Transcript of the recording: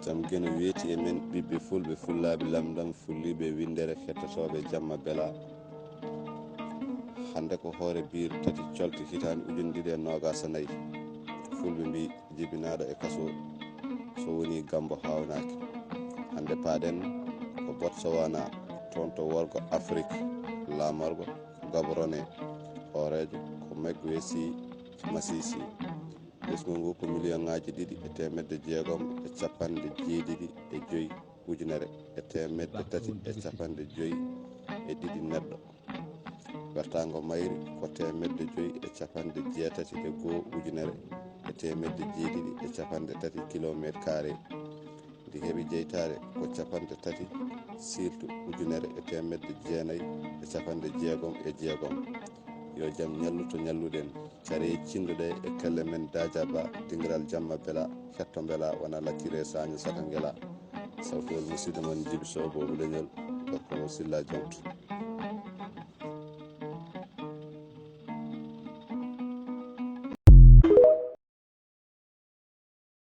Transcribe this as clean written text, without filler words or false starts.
jam geno weeti e men ɓiɓɓe fulɓe fullaaɓe lamdam fulliɓe windere hettotoɓe jamma bela hande ko hoore biir tati colti hitande ujune ɗiɗi e nogas e nayyi fulɓe mbi jibinaɗo e kaso so woni gambo hawnaki hande paaɗen ko Botswana toon to worgo Afrique lamorgo gaborone horejo ko meggo weesi masisi ɓesgu ngu ko million ngaji 2,695 ujunere e temedde tati e capanɗe joyyi e ɗiɗi neɗɗo wertago mayri ko temedde joyyi e capanɗe jeetati e goho ujunere e temedde jeeɗiɗi e capanɗe tati kilométre carré ndi heeɓi jeytare ko capanɗe tati siltu ujunere e temedde jeenayyi e capanɗe jeegom e jeegom yo jaam ñallu to ñalluɗen care cinduɗe e kelle men Dadia Ba dingiral jamma bela hetto bela wona lakkire saño saka ngela sawtol musidɗo moon Djiby Sow bobo leñol ko Silla Diawtu